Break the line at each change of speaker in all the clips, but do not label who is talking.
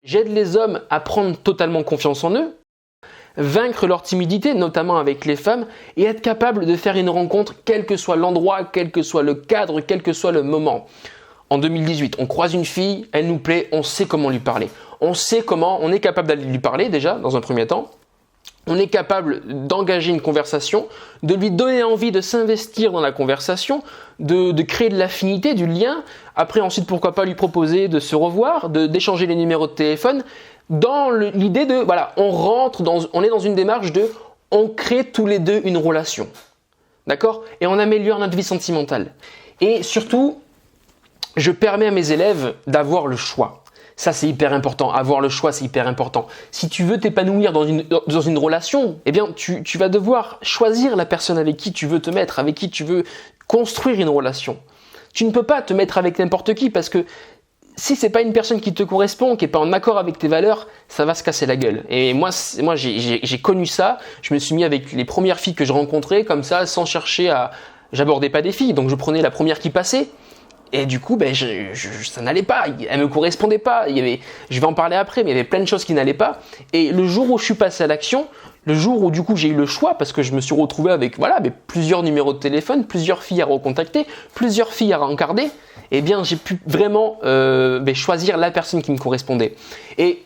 J'aide les hommes à prendre totalement confiance en eux, vaincre leur timidité, notamment avec les femmes, et être capable de faire une rencontre, quel que soit l'endroit, quel que soit le cadre, quel que soit le moment. En 2018, on croise une fille, elle nous plaît, on sait comment lui parler. On est capable d'aller lui parler déjà, dans un premier temps. On est capable d'engager une conversation, de lui donner envie de s'investir dans la conversation, de créer de l'affinité, du lien. Après, ensuite, pourquoi pas lui proposer de se revoir, d'échanger les numéros de téléphone. Dans l'idée de, voilà, on est dans une démarche on crée tous les deux une relation. D'accord ? Et on améliore notre vie sentimentale. Et surtout, je permets à mes élèves d'avoir le choix. Ça, c'est hyper important. Avoir le choix, c'est hyper important. Si tu veux t'épanouir dans une relation, eh bien, tu vas devoir choisir la personne avec qui tu veux te mettre, avec qui tu veux construire une relation. Tu ne peux pas te mettre avec n'importe qui parce que si c'est pas une personne qui te correspond, qui est pas en accord avec tes valeurs, ça va se casser la gueule. Et moi j'ai connu ça. Je me suis mis avec les premières filles que je rencontrais comme ça, sans chercher j'abordais pas des filles, donc je prenais la première qui passait. Et du coup, ça n'allait pas, elle me correspondait pas. Je vais en parler après, mais il y avait plein de choses qui n'allaient pas. Et le jour où je suis passé à l'action, le jour où du coup j'ai eu le choix, parce que je me suis retrouvé avec plusieurs numéros de téléphone, plusieurs filles à recontacter, plusieurs filles à rencarder, eh bien j'ai pu vraiment choisir la personne qui me correspondait. Et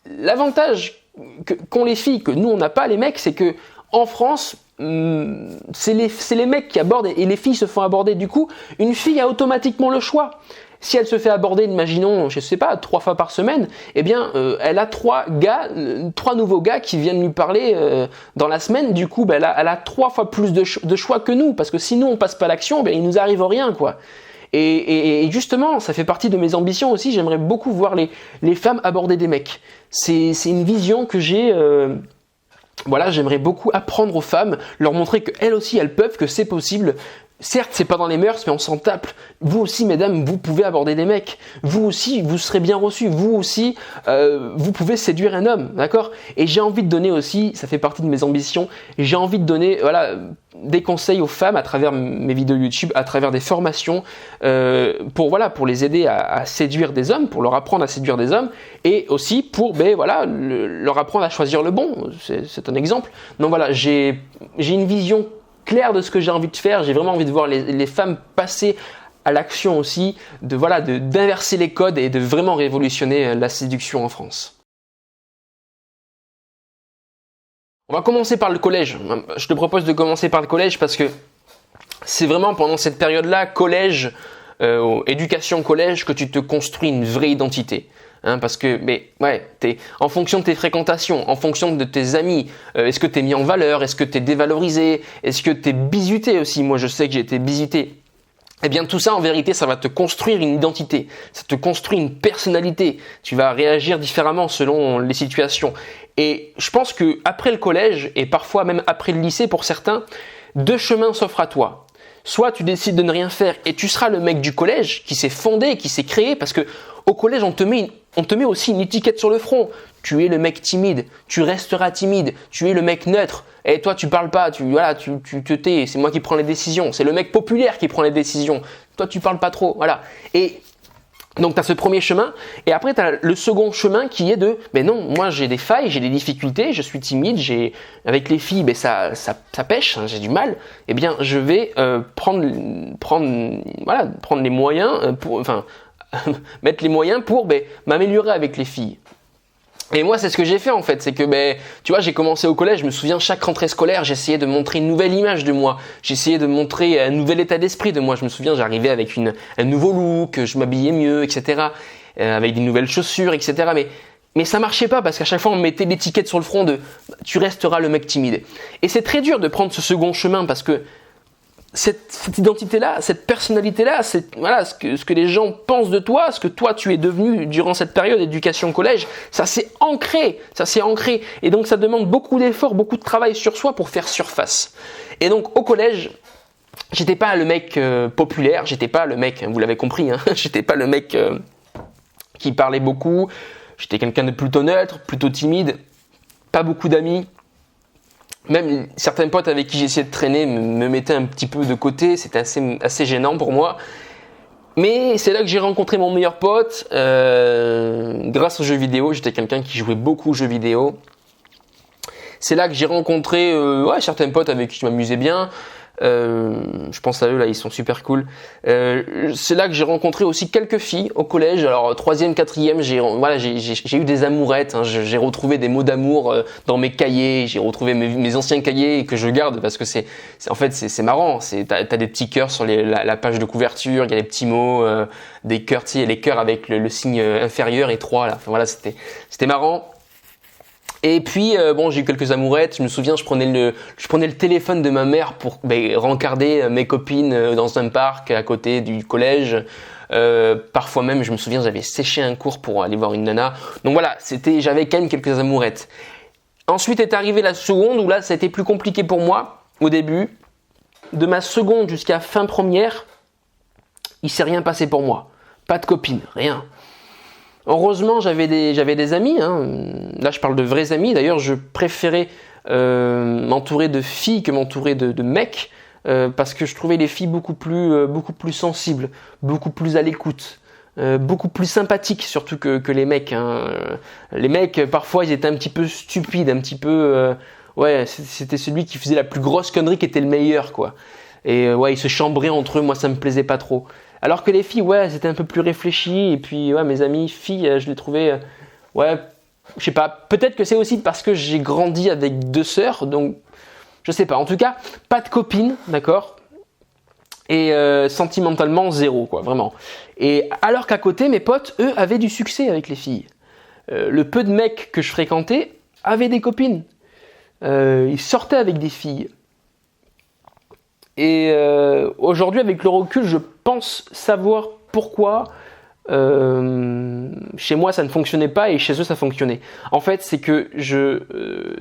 l'avantage qu'ont les filles, que nous on n'a pas les mecs, c'est que en France, c'est les mecs qui abordent et les filles se font aborder. Du coup, une fille a automatiquement le choix. Si elle se fait aborder, imaginons, je sais pas, 3 fois par semaine, eh bien, elle a 3 nouveaux gars qui viennent lui parler dans la semaine. Du coup, elle a 3 fois plus de choix que nous, parce que si nous on passe pas l'action, il nous arrive rien, quoi. Et justement, ça fait partie de mes ambitions aussi. J'aimerais beaucoup voir les femmes aborder des mecs. C'est une vision que j'ai. J'aimerais beaucoup apprendre aux femmes, leur montrer qu'elles aussi, elles peuvent, que c'est possible. Certes, c'est pas dans les mœurs, mais on s'en tape. Vous aussi, mesdames, vous pouvez aborder des mecs. Vous aussi, vous serez bien reçus. Vous aussi, vous pouvez séduire un homme, d'accord ? Et j'ai envie de donner aussi, ça fait partie de mes ambitions, j'ai envie de donner, des conseils aux femmes à travers mes vidéos YouTube, à travers des formations, pour les aider à séduire des hommes, pour leur apprendre à séduire des hommes, et aussi pour, leur apprendre à choisir le bon. C'est un exemple. Donc voilà, j'ai une vision clair de ce que j'ai envie de faire. J'ai vraiment envie de voir les femmes passer à l'action aussi, d'inverser les codes et de vraiment révolutionner la séduction en France. On va commencer par le collège. Je te propose de commencer par le collège parce que c'est vraiment pendant cette période-là, éducation collège, que tu te construis une vraie identité. Parce que, en fonction de tes fréquentations, en fonction de tes amis, est-ce que tu es mis en valeur, est-ce que tu es dévalorisé, est-ce que tu es bizuté aussi ? Moi, je sais que j'ai été bizuté. Eh bien, tout ça, en vérité, ça va te construire une identité, ça te construit une personnalité. Tu vas réagir différemment selon les situations. Et je pense que après le collège, et parfois même après le lycée pour certains, 2 chemins s'offrent à toi. Soit tu décides de ne rien faire et tu seras le mec du collège qui s'est fondé, qui s'est créé, parce que au collège, on te met aussi une étiquette sur le front. Tu es le mec timide, tu resteras timide, tu es le mec neutre. Et toi, tu parles pas, tu te tais, c'est moi qui prends les décisions. C'est le mec populaire qui prend les décisions. Toi, tu parles pas trop, voilà. Et donc, tu as ce premier chemin. Et après, tu as le second chemin qui est non, moi, j'ai des failles, j'ai des difficultés, je suis timide, avec les filles, ça pêche, j'ai du mal. Eh bien, je vais prendre les moyens mettre les moyens pour m'améliorer avec les filles. Et moi, c'est ce que j'ai fait en fait. C'est que, tu vois, j'ai commencé au collège. Je me souviens, chaque rentrée scolaire, j'essayais de montrer une nouvelle image de moi. J'essayais de montrer un nouvel état d'esprit de moi. Je me souviens, j'arrivais avec un nouveau look, je m'habillais mieux, etc. Avec des nouvelles chaussures, etc. Mais ça marchait pas parce qu'à chaque fois, on me mettait l'étiquette sur le front de « tu resteras le mec timide ». Et c'est très dur de prendre ce second chemin parce que cette identité-là, cette personnalité-là, ce que les gens pensent de toi, ce que toi tu es devenu durant cette période d'éducation-collège, ça s'est ancré. Et donc ça demande beaucoup d'efforts, beaucoup de travail sur soi pour faire surface. Et donc au collège, j'étais pas le mec populaire, j'étais pas le mec, vous l'avez compris, j'étais pas le mec qui parlait beaucoup, j'étais quelqu'un de plutôt neutre, plutôt timide, pas beaucoup d'amis. Même certains potes avec qui j'essayais de traîner me mettaient un petit peu de côté, c'était assez gênant pour moi. Mais c'est là que j'ai rencontré mon meilleur pote grâce aux jeux vidéo. J'étais quelqu'un qui jouait beaucoup aux jeux vidéo. C'est là que j'ai rencontré certains potes avec qui je m'amusais bien. Je pense à eux là, ils sont super cool. C'est là que j'ai rencontré aussi quelques filles au collège. Alors troisième, quatrième, j'ai eu des amourettes. Hein. J'ai retrouvé des mots d'amour dans mes cahiers. J'ai retrouvé mes anciens cahiers que je garde parce que c'est marrant. T'as des petits cœurs sur la page de couverture. Il y a des petits mots, des cœurs, tu sais, les cœurs avec le signe inférieur étroit là. Enfin, voilà, c'était marrant. Et puis j'ai eu quelques amourettes. Je me souviens, je prenais le téléphone de ma mère pour rencarder mes copines dans un parc à côté du collège. Parfois même, je me souviens, j'avais séché un cours pour aller voir une nana. Donc voilà, j'avais quand même quelques amourettes. Ensuite est arrivée la seconde où là, ça a été plus compliqué pour moi au début. De ma seconde jusqu'à fin première, il s'est rien passé pour moi. Pas de copine, rien. Heureusement, j'avais des amis. Hein. Là, je parle de vrais amis. D'ailleurs, je préférais m'entourer de filles que m'entourer de mecs parce que je trouvais les filles beaucoup plus sensibles, beaucoup plus à l'écoute, beaucoup plus sympathiques surtout que les mecs. Hein. Les mecs, parfois, ils étaient un petit peu stupides, un petit peu. C'était celui qui faisait la plus grosse connerie qui était le meilleur, quoi. Et ils se chambraient entre eux. Moi, ça me plaisait pas trop. Alors que les filles, c'était un peu plus réfléchi. Et puis, mes amis filles, je les trouvais, je sais pas. Peut-être que c'est aussi parce que j'ai grandi avec 2 sœurs, donc je sais pas. En tout cas, pas de copine, d'accord. Et sentimentalement 0, quoi, vraiment. Et alors qu'à côté, mes potes, eux, avaient du succès avec les filles. Le peu de mecs que je fréquentais avaient des copines. Ils sortaient avec des filles. Et aujourd'hui, avec le recul, je pense savoir pourquoi chez moi ça ne fonctionnait pas et chez eux ça fonctionnait. En fait, c'est que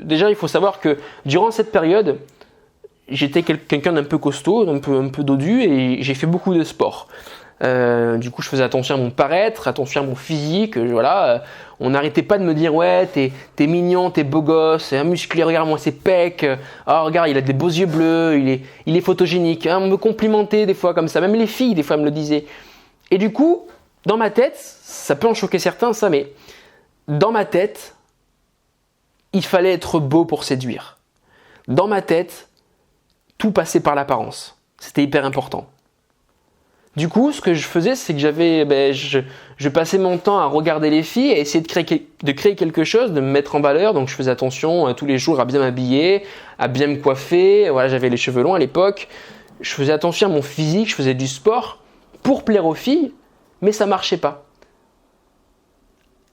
déjà, il faut savoir que durant cette période, j'étais quelqu'un d'un peu costaud, un peu dodu et j'ai fait beaucoup de sport. Du coup, je faisais attention à mon paraître, attention à mon physique. On n'arrêtait pas de me dire t'es mignon, t'es beau gosse, c'est un musclé, regarde-moi ses pecs. Regarde, il a des beaux yeux bleus, il est photogénique. Hein, on me complimentait des fois comme ça, même les filles des fois me le disaient. Et du coup, dans ma tête, ça peut en choquer certains ça, mais dans ma tête, il fallait être beau pour séduire. Dans ma tête, tout passait par l'apparence. C'était hyper important. Du coup, ce que je faisais, c'est que je passais mon temps à regarder les filles et essayer de créer quelque chose, de me mettre en valeur. Donc, je faisais attention tous les jours à bien m'habiller, à bien me coiffer. Voilà, j'avais les cheveux longs à l'époque. Je faisais attention à mon physique, je faisais du sport pour plaire aux filles, mais ça marchait pas.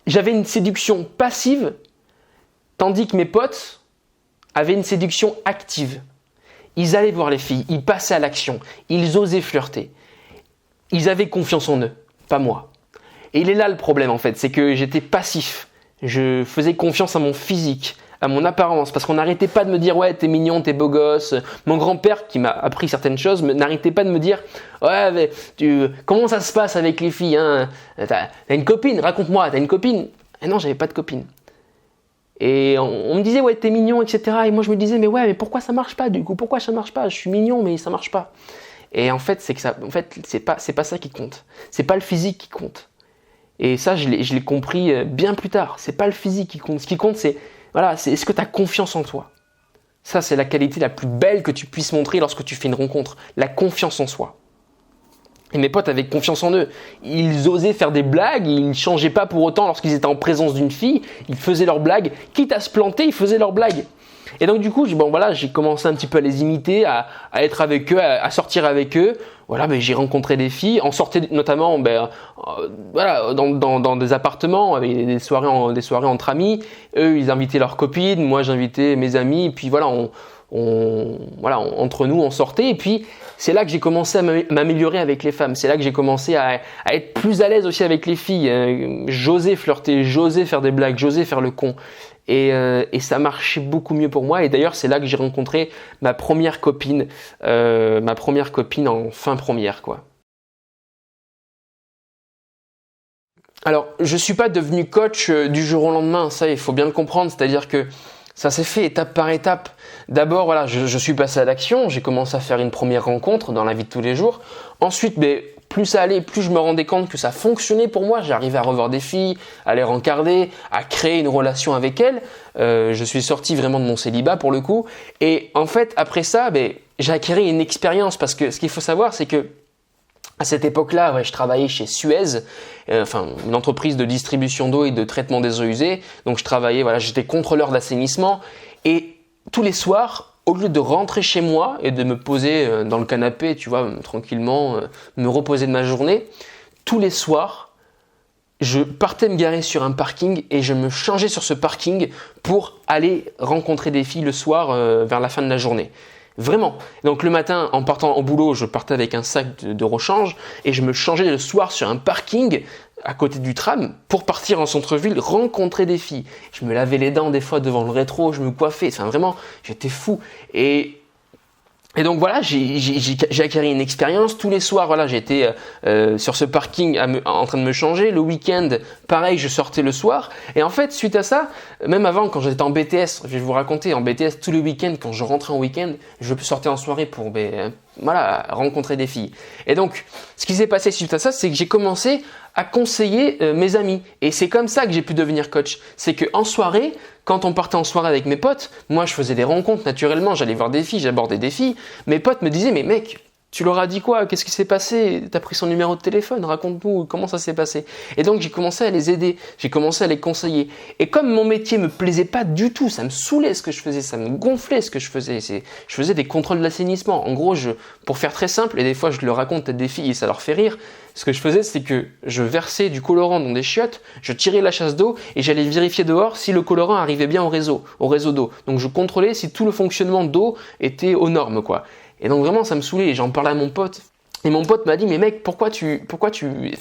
J'avais une séduction passive, tandis que mes potes avaient une séduction active. Ils allaient voir les filles, ils passaient à l'action, ils osaient flirter. Ils avaient confiance en eux, pas moi. Et il est là le problème en fait, c'est que j'étais passif. Je faisais confiance à mon physique, à mon apparence, parce qu'on n'arrêtait pas de me dire t'es mignon, t'es beau gosse. Mon grand-père qui m'a appris certaines choses n'arrêtait pas de me dire comment ça se passe avec les filles, hein? T'as une copine, raconte-moi, t'as une copine? Et non, j'avais pas de copine. Et on me disait t'es mignon, etc. Et moi je me disais mais pourquoi ça marche pas du coup? Pourquoi ça marche pas? Je suis mignon mais ça marche pas. Et en fait, c'est pas ça qui compte. C'est pas le physique qui compte. Et ça, je l'ai compris bien plus tard. C'est pas le physique qui compte. Ce qui compte, c'est est-ce que tu as confiance en toi. Ça, c'est la qualité la plus belle que tu puisses montrer lorsque tu fais une rencontre. La confiance en soi. Et mes potes avaient confiance en eux. Ils osaient faire des blagues. Ils ne changeaient pas pour autant lorsqu'ils étaient en présence d'une fille. Ils faisaient leurs blagues. Quitte à se planter, ils faisaient leurs blagues. Et donc du coup, j'ai commencé un petit peu à les imiter, à être avec eux, à sortir avec eux. J'ai rencontré des filles, on sortait notamment dans des appartements, avec des soirées entre amis. Eux, ils invitaient leurs copines, moi j'invitais mes amis. Et puis entre nous, on sortait. Et puis c'est là que j'ai commencé à m'améliorer avec les femmes. C'est là que j'ai commencé à être plus à l'aise aussi avec les filles. J'osais flirter, j'osais faire des blagues, j'osais faire le con. Et ça marchait beaucoup mieux pour moi. Et d'ailleurs, c'est là que j'ai rencontré ma première copine en fin première, quoi. Alors, je suis pas devenu coach du jour au lendemain. Ça, il faut bien le comprendre. C'est-à-dire que ça s'est fait étape par étape. D'abord, je suis passé à l'action. J'ai commencé à faire une première rencontre dans la vie de tous les jours. Ensuite, plus ça allait, plus je me rendais compte que ça fonctionnait pour moi. J'arrivais à revoir des filles, à les rencarder, à créer une relation avec elles. Je suis sorti vraiment de mon célibat pour le coup. Et en fait, après ça, j'ai acquis une expérience parce que ce qu'il faut savoir, c'est que à cette époque-là, je travaillais chez Suez, une entreprise de distribution d'eau et de traitement des eaux usées. Donc je travaillais, j'étais contrôleur d'assainissement et tous les soirs, au lieu de rentrer chez moi et de me poser dans le canapé, tu vois, tranquillement, me reposer de ma journée, tous les soirs, je partais me garer sur un parking et je me changeais sur ce parking pour aller rencontrer des filles le soir vers la fin de la journée. Vraiment. Donc le matin, en partant au boulot, je partais avec un sac de rechange et je me changeais le soir sur un parking à côté du tram pour partir en centre-ville rencontrer des filles. Je me lavais les dents des fois devant le rétro, je me coiffais. Enfin vraiment, j'étais fou. Et donc voilà, j'ai acquis une expérience. Tous les soirs, j'étais sur ce parking en train de me changer. Le week-end, pareil, je sortais le soir. Et en fait, suite à ça, même avant, quand j'étais en BTS, je vais vous raconter, en BTS, tous les week-ends, quand je rentrais en week-end, je sortais en soirée pour rencontrer des filles. Et donc, ce qui s'est passé suite à ça, c'est que j'ai commencé à conseiller mes amis. Et c'est comme ça que j'ai pu devenir coach. C'est qu'en soirée, quand on partait en soirée avec mes potes, moi je faisais des rencontres naturellement, j'allais voir des filles, j'abordais des filles. Mes potes me disaient, mais mec, tu leur as dit quoi? Qu'est-ce qui s'est passé? T'as pris son numéro de téléphone? Raconte-nous comment ça s'est passé. Et donc j'ai commencé à les aider, j'ai commencé à les conseiller. Et comme mon métier me plaisait pas du tout, ça me saoulait ce que je faisais, ça me gonflait ce que je faisais. Je faisais des contrôles d'assainissement. En gros, pour faire très simple, et des fois je leur raconte peut-être des filles et ça leur fait rire, ce que je faisais, c'est que je versais du colorant dans des chiottes, je tirais la chasse d'eau et j'allais vérifier dehors si le colorant arrivait bien au réseau d'eau. Donc je contrôlais si tout le fonctionnement d'eau était aux normes, quoi. Et donc vraiment, ça me saoulait et j'en parlais à mon pote. Et mon pote m'a dit, mais mec, pourquoi tu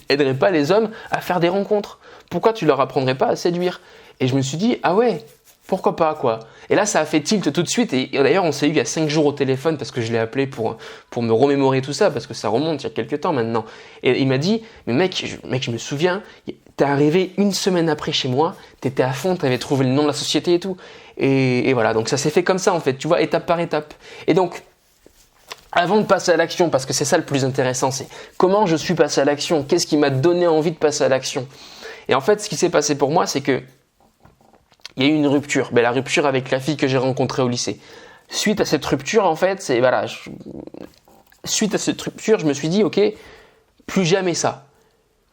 aiderais pas les hommes à faire des rencontres? Pourquoi tu leur apprendrais pas à séduire? Et je me suis dit, ah ouais, pourquoi pas, quoi. Et là, ça a fait tilt tout de suite. Et d'ailleurs, on s'est eu il y a 5 jours au téléphone parce que je l'ai appelé pour me remémorer tout ça parce que ça remonte il y a quelques temps maintenant. Et il m'a dit, mais mec, je me souviens, t'es arrivé une semaine après chez moi, t'étais à fond, t'avais trouvé le nom de la société et tout. Et voilà, donc ça s'est fait comme ça en fait, tu vois, étape par étape. Et donc, avant de passer à l'action, parce que c'est ça le plus intéressant, c'est comment je suis passé à l'action, qu'est-ce qui m'a donné envie de passer à l'action. Et en fait, ce qui s'est passé pour moi, c'est que il y a eu une rupture, la rupture avec la fille que j'ai rencontrée au lycée. Suite à cette rupture, en fait, suite à cette rupture, je me suis dit, ok, plus jamais ça.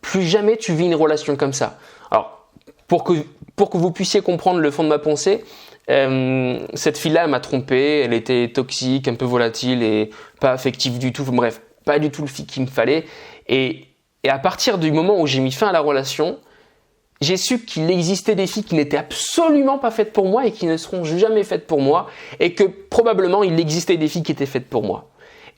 Plus jamais tu vis une relation comme ça. Alors, pour que vous puissiez comprendre le fond de ma pensée, cette fille-là, elle m'a trompé, elle était toxique, un peu volatile et pas affective du tout. Bref, pas du tout le fille qu'il me fallait. Et à partir du moment où j'ai mis fin à la relation, j'ai su qu'il existait des filles qui n'étaient absolument pas faites pour moi et qui ne seront jamais faites pour moi et que probablement il existait des filles qui étaient faites pour moi.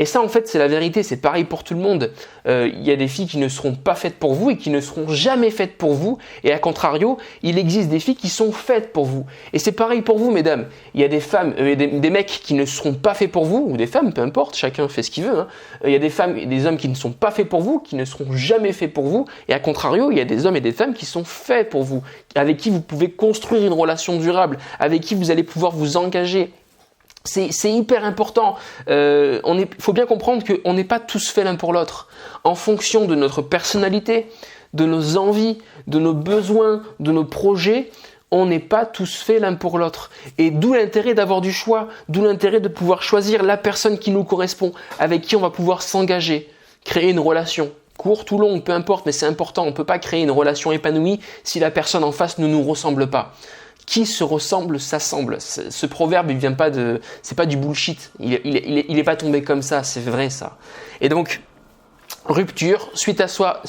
Et ça, en fait, c'est la vérité, c'est pareil pour tout le monde. Il y a des filles qui ne seront pas faites pour vous et qui ne seront jamais faites pour vous. Et à contrario, il existe des filles qui sont faites pour vous. Et c'est pareil pour vous, mesdames. Il y a des femmes, des mecs qui ne seront pas faits pour vous, ou des femmes, peu importe, chacun fait ce qu'il veut. Il y a des femmes et des hommes qui ne sont pas faits pour vous, qui ne seront jamais faits pour vous. Et à contrario, il y a des hommes et des femmes qui sont faits pour vous, avec qui vous pouvez construire une relation durable, avec qui vous allez pouvoir vous engager. C'est hyper important. Faut bien comprendre qu'on n'est pas tous faits l'un pour l'autre. En fonction de notre personnalité, de nos envies, de nos besoins, de nos projets, on n'est pas tous faits l'un pour l'autre. Et d'où l'intérêt d'avoir du choix, d'où l'intérêt de pouvoir choisir la personne qui nous correspond, avec qui on va pouvoir s'engager, créer une relation. Courte ou longue, peu importe, mais c'est important. On ne peut pas créer une relation épanouie si la personne en face ne nous ressemble pas. Qui se ressemble s'assemble. Ce proverbe, c'est pas du bullshit. Il est pas tombé comme ça, c'est vrai ça. Et donc, rupture, suite à ça,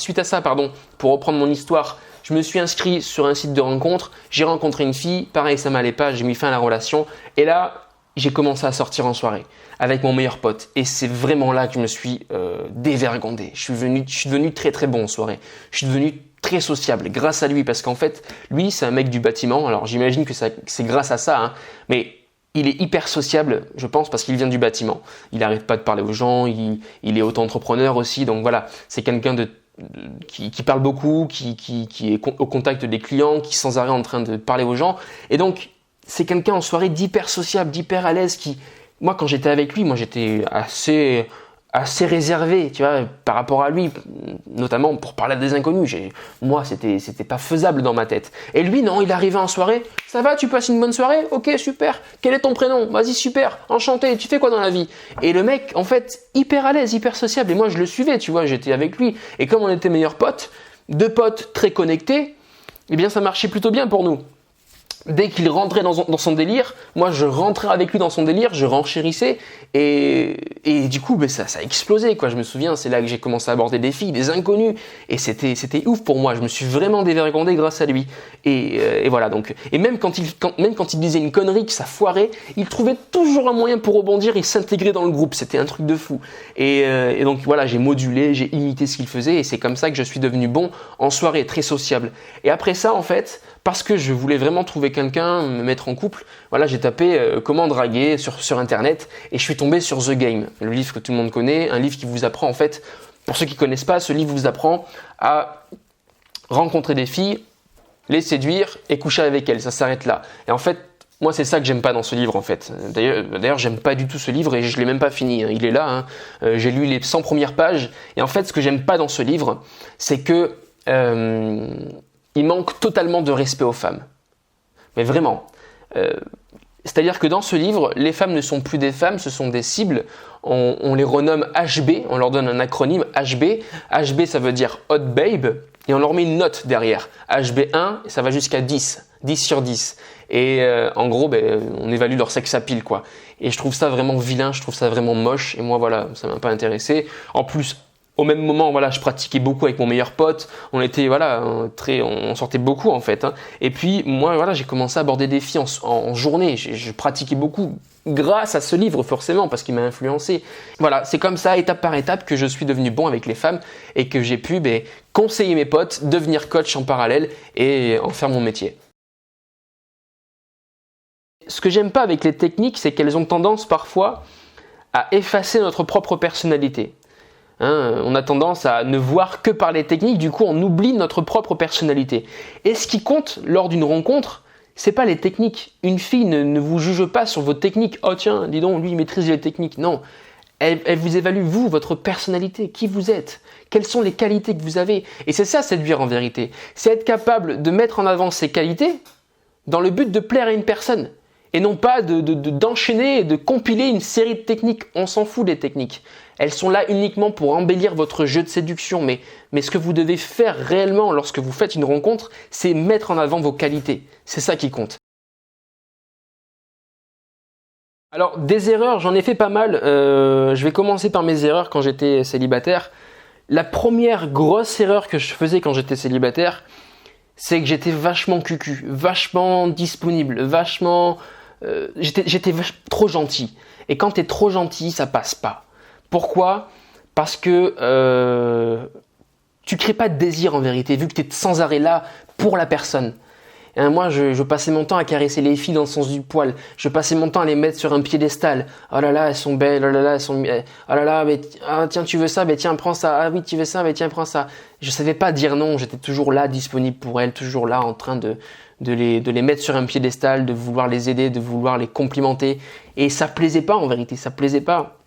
pour reprendre mon histoire, je me suis inscrit sur un site de rencontre, j'ai rencontré une fille, pareil, ça m'allait pas, j'ai mis fin à la relation, et là, j'ai commencé à sortir en soirée avec mon meilleur pote. Et c'est vraiment là que je me suis dévergondé. Je suis devenu très très bon en soirée. Je suis devenu très sociable grâce à lui parce qu'en fait, lui, c'est un mec du bâtiment. Alors j'imagine que c'est grâce à ça, mais il est hyper sociable, je pense, parce qu'il vient du bâtiment. Il n'arrête pas de parler aux gens, il est auto-entrepreneur aussi. Donc voilà, c'est quelqu'un qui parle beaucoup, qui est au contact des clients, qui est sans arrêt en train de parler aux gens. Et donc, c'est quelqu'un en soirée d'hyper sociable, d'hyper à l'aise. Moi, quand j'étais avec lui, j'étais assez assez réservé, tu vois, par rapport à lui, notamment pour parler à des inconnus. Moi, c'était pas faisable dans ma tête. Et lui, non, il arrivait en soirée. Ça va, tu passes une bonne soirée? Ok, super. Quel est ton prénom? Vas-y, super. Enchanté. Tu fais quoi dans la vie? Et le mec, en fait, hyper à l'aise, hyper sociable. Et moi, je le suivais, tu vois, j'étais avec lui. Et comme on était meilleurs potes, deux potes très connectés, eh bien, ça marchait plutôt bien pour nous. Dès qu'il rentrait dans son délire, moi je rentrais avec lui dans son délire, je renchérissais et du coup ça a explosé quoi. Je me souviens, c'est là que j'ai commencé à aborder des filles, des inconnus et c'était ouf pour moi. Je me suis vraiment dévergondé grâce à lui et voilà donc. Et même quand il disait une connerie que ça foirait, il trouvait toujours un moyen pour rebondir, il s'intégrait dans le groupe. C'était un truc de fou. Et donc voilà, j'ai modulé, j'ai imité ce qu'il faisait et c'est comme ça que je suis devenu bon en soirée, très sociable. Et après ça en fait, parce que je voulais vraiment trouver quelqu'un, me mettre en couple, voilà, j'ai tapé comment draguer sur internet et je suis tombé sur The Game, le livre que tout le monde connaît, un livre qui vous apprend en fait, pour ceux qui ne connaissent pas, ce livre vous apprend à rencontrer des filles, les séduire et coucher avec elles, ça s'arrête là. Et en fait, moi c'est ça que j'aime pas dans ce livre en fait. D'ailleurs j'aime pas du tout ce livre et je l'ai même pas fini, hein. Il est là, hein. J'ai lu les 100 premières pages et en fait ce que j'aime pas dans ce livre, c'est que il manque totalement de respect aux femmes. Mais vraiment. C'est-à-dire que dans ce livre, les femmes ne sont plus des femmes, ce sont des cibles. On les renomme HB, on leur donne un acronyme HB. HB, ça veut dire Hot Babe. Et on leur met une note derrière. HB1, ça va jusqu'à 10. 10 sur 10. Et en gros, on évalue leur sex appeal, quoi. Et je trouve ça vraiment vilain, je trouve ça vraiment moche. Et moi, voilà, ça m'a pas intéressé. En plus, au même moment, voilà, je pratiquais beaucoup avec mon meilleur pote. On était, voilà, on sortait beaucoup en fait. Hein. Et puis moi, voilà, j'ai commencé à aborder des filles en journée. Je pratiquais beaucoup grâce à ce livre forcément parce qu'il m'a influencé. Voilà, c'est comme ça, étape par étape, que je suis devenu bon avec les femmes et que j'ai pu conseiller mes potes, devenir coach en parallèle et en faire mon métier. Ce que j'aime pas avec les techniques, c'est qu'elles ont tendance parfois à effacer notre propre personnalité. Hein, on a tendance à ne voir que par les techniques, du coup on oublie notre propre personnalité. Et ce qui compte lors d'une rencontre, c'est pas les techniques. Une fille ne vous juge pas sur vos techniques. Oh tiens, dis donc, lui il maîtrise les techniques. Non, elle vous évalue vous, votre personnalité, qui vous êtes, quelles sont les qualités que vous avez. Et c'est ça séduire en vérité. C'est être capable de mettre en avant ses qualités dans le but de plaire à une personne. Et non pas d'enchaîner et de compiler une série de techniques. On s'en fout des techniques. Elles sont là uniquement pour embellir votre jeu de séduction. Mais ce que vous devez faire réellement lorsque vous faites une rencontre, c'est mettre en avant vos qualités. C'est ça qui compte. Alors, des erreurs, j'en ai fait pas mal. Je vais commencer par mes erreurs quand j'étais célibataire. La première grosse erreur que je faisais quand j'étais célibataire, c'est que j'étais vachement cucu, vachement disponible, j'étais trop gentil. Et quand tu es trop gentil, ça passe pas. Pourquoi? Parce que tu crées pas de désir en vérité, vu que tu es sans arrêt là pour la personne. Et moi, je passais mon temps à caresser les filles dans le sens du poil. Je passais mon temps à les mettre sur un piédestal. Oh là là, elles sont belles. Oh là là, elles sont. Oh là là, mais tiens, tu veux ça? Mais tiens, prends ça. Ah oui, tu veux ça? Mais tiens, prends ça. Je savais pas dire non. J'étais toujours là, disponible pour elles, toujours là, en train de les mettre sur un piédestal, de vouloir les aider, de vouloir les complimenter. Et ça plaisait pas en vérité. Ça plaisait pas.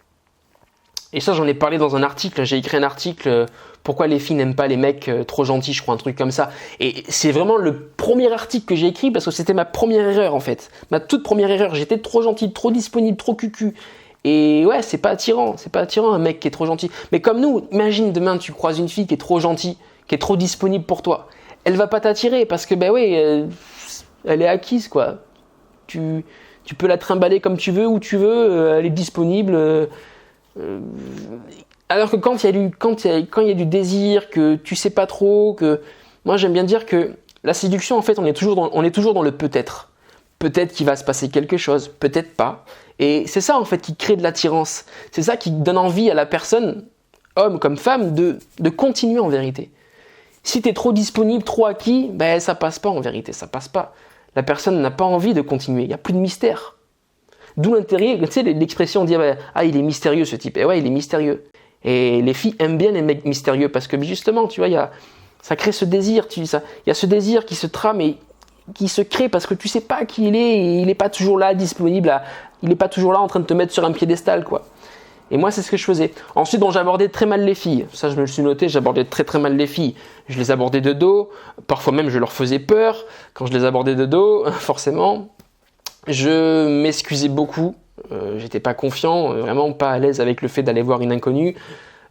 Et ça, j'en ai parlé dans un article. J'ai écrit un article. Pourquoi les filles n'aiment pas les mecs trop gentils, je crois, un truc comme ça. Et c'est vraiment le premier article que j'ai écrit parce que c'était ma première erreur en fait. Ma toute première erreur. J'étais trop gentil, trop disponible, trop cucu. Et ouais, c'est pas attirant un mec qui est trop gentil. Mais comme nous, imagine demain tu croises une fille qui est trop gentille, qui est trop disponible pour toi. Elle va pas t'attirer parce que elle est acquise quoi. Tu peux la trimballer comme tu veux, où tu veux, elle est disponible. Alors que quand il y a du désir, que tu sais pas trop, que moi j'aime bien dire que la séduction en fait on est toujours dans le peut-être. Peut-être qu'il va se passer quelque chose, peut-être pas. Et c'est ça en fait qui crée de l'attirance. C'est ça qui donne envie à la personne, homme comme femme, de continuer en vérité. Si tu es trop disponible, trop acquis, ça passe pas en vérité, ça passe pas. La personne n'a pas envie de continuer, il n'y a plus de mystère. D'où l'intérêt, tu sais, l'expression dit il est mystérieux ce type. Et ouais, il est mystérieux. Et les filles aiment bien les mecs mystérieux parce que justement, tu vois, ça crée ce désir, il y a ce désir qui se trame et qui se crée parce que tu sais pas qui il est et il est pas toujours là disponible, il est pas toujours là en train de te mettre sur un piédestal quoi. Et moi, c'est ce que je faisais. Ensuite, bon, j'abordais très mal les filles. Ça, je me le suis noté, j'abordais très très mal les filles. Je les abordais de dos. Parfois même, je leur faisais peur quand je les abordais de dos, forcément. Je m'excusais beaucoup. J'étais pas confiant, vraiment pas à l'aise avec le fait d'aller voir une inconnue.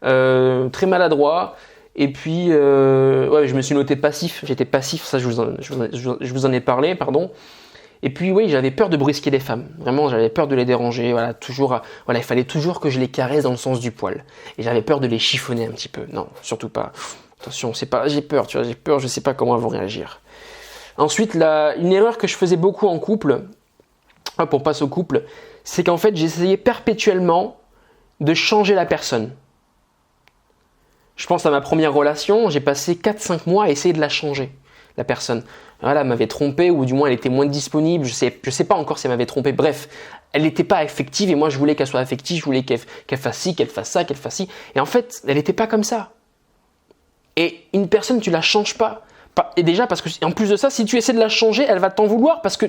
Très maladroit. Et puis, ouais, je me suis noté passif. J'étais passif, ça, je vous en ai parlé, pardon. Et puis oui, j'avais peur de brusquer les femmes. Vraiment, j'avais peur de les déranger. Voilà, il fallait toujours que je les caresse dans le sens du poil. Et j'avais peur de les chiffonner un petit peu. Non, surtout pas. Attention, c'est pas. J'ai peur, tu vois. J'ai peur. Je sais pas comment elles vont réagir. Ensuite, une erreur que je faisais beaucoup en couple, pour on passe au couple, c'est qu'en fait, j'essayais perpétuellement de changer la personne. Je pense à ma première relation. J'ai passé 4-5 mois à essayer de la changer, la personne. Voilà, elle m'avait trompé, ou du moins elle était moins disponible, je sais pas encore si elle m'avait trompé, bref, elle n'était pas affective et moi je voulais qu'elle soit affective, je voulais qu'elle fasse ci, qu'elle fasse ça, qu'elle fasse ci, et en fait, elle n'était pas comme ça. Et une personne, tu la changes pas. Et déjà, parce que en plus de ça, si tu essaies de la changer, elle va t'en vouloir parce que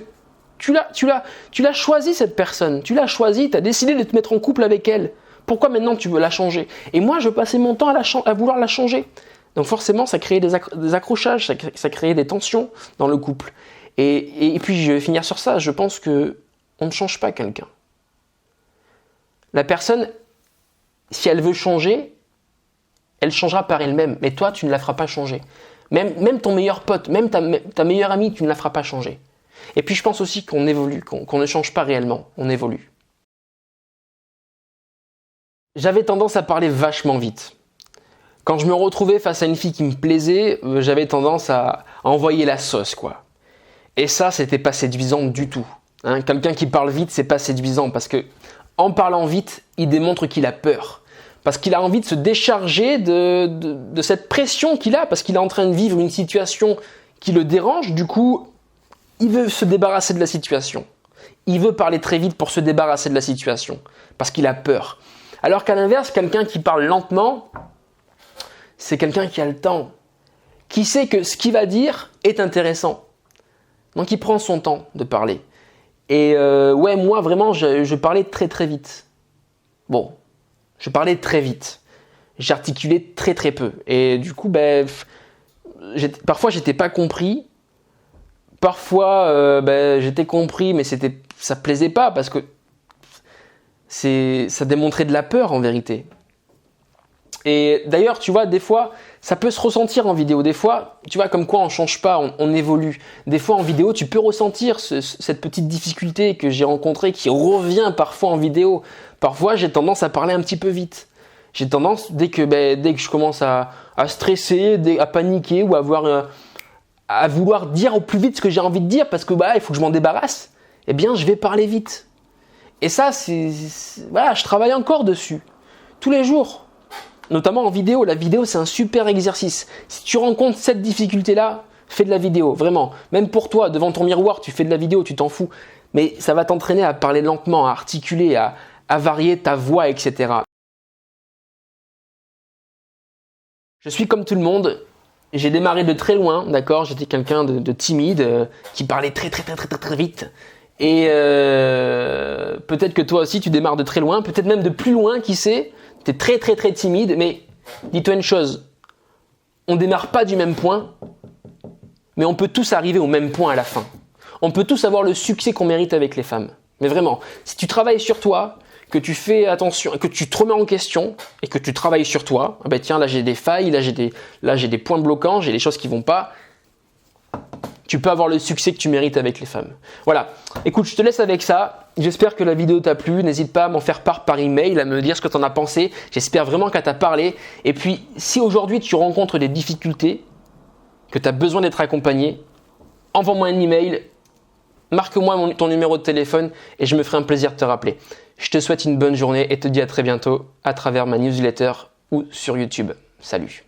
tu l'as choisi cette personne, tu l'as choisie, tu as décidé de te mettre en couple avec elle. Pourquoi maintenant tu veux la changer? Et moi, je passais mon temps à vouloir la changer. Donc forcément, ça créait des accrochages, ça créait des tensions dans le couple. Et puis, je vais finir sur ça. Je pense qu'on ne change pas quelqu'un. La personne, si elle veut changer, elle changera par elle-même. Mais toi, tu ne la feras pas changer. Même ton meilleur pote, même ta meilleure amie, tu ne la feras pas changer. Et puis, je pense aussi qu'on évolue, qu'on ne change pas réellement. On évolue. J'avais tendance à parler vachement vite. Quand je me retrouvais face à une fille qui me plaisait, j'avais tendance à envoyer la sauce, quoi. Et ça, c'était pas séduisant du tout. Hein, quelqu'un qui parle vite, c'est pas séduisant parce que en parlant vite, il démontre qu'il a peur. Parce qu'il a envie de se décharger de cette pression qu'il a, parce qu'il est en train de vivre une situation qui le dérange. Du coup, il veut se débarrasser de la situation. Il veut parler très vite pour se débarrasser de la situation, parce qu'il a peur. Alors qu'à l'inverse, quelqu'un qui parle lentement, c'est quelqu'un qui a le temps, qui sait que ce qu'il va dire est intéressant. Donc il prend son temps de parler. Et ouais, moi vraiment, je parlais très très vite. Bon, je parlais très vite. J'articulais très très peu. Et du coup, parfois j'étais pas compris. Parfois j'étais compris, mais ça plaisait pas parce que ça démontrait de la peur en vérité. Et d'ailleurs, tu vois, des fois, ça peut se ressentir en vidéo. Des fois, tu vois, comme quoi on ne change pas, on évolue. Des fois, en vidéo, tu peux ressentir cette petite difficulté que j'ai rencontrée, qui revient parfois en vidéo. Parfois, j'ai tendance à parler un petit peu vite. J'ai tendance, dès que je commence à stresser, à paniquer ou à vouloir dire au plus vite ce que j'ai envie de dire parce que il faut que je m'en débarrasse, eh bien, je vais parler vite. Et ça, voilà, je travaille encore dessus, tous les jours. Notamment en vidéo. La vidéo, c'est un super exercice. Si tu rencontres cette difficulté-là, fais de la vidéo, vraiment. Même pour toi, devant ton miroir, tu fais de la vidéo, tu t'en fous. Mais ça va t'entraîner à parler lentement, à articuler, à varier ta voix, etc. Je suis comme tout le monde. J'ai démarré de très loin, d'accord? J'étais quelqu'un de timide, qui parlait très très très très très très vite. Et peut-être que toi aussi, tu démarres de très loin, peut-être même de plus loin, qui sait? Tu es très très très timide, mais dis-toi une chose, on démarre pas du même point, mais on peut tous arriver au même point à la fin. On peut tous avoir le succès qu'on mérite avec les femmes. Mais vraiment, si tu travailles sur toi, que tu fais attention, que tu te remets en question et que tu travailles sur toi, tiens, là j'ai des failles, là j'ai des points bloquants, j'ai des choses qui vont pas, tu peux avoir le succès que tu mérites avec les femmes. Voilà. Écoute, je te laisse avec ça. J'espère que la vidéo t'a plu. N'hésite pas à m'en faire part par email, à me dire ce que tu en as pensé. J'espère vraiment qu'elle t'a parlé. Et puis, si aujourd'hui tu rencontres des difficultés, que tu as besoin d'être accompagné, envoie-moi un email, marque-moi ton numéro de téléphone et je me ferai un plaisir de te rappeler. Je te souhaite une bonne journée et te dis à très bientôt à travers ma newsletter ou sur YouTube. Salut.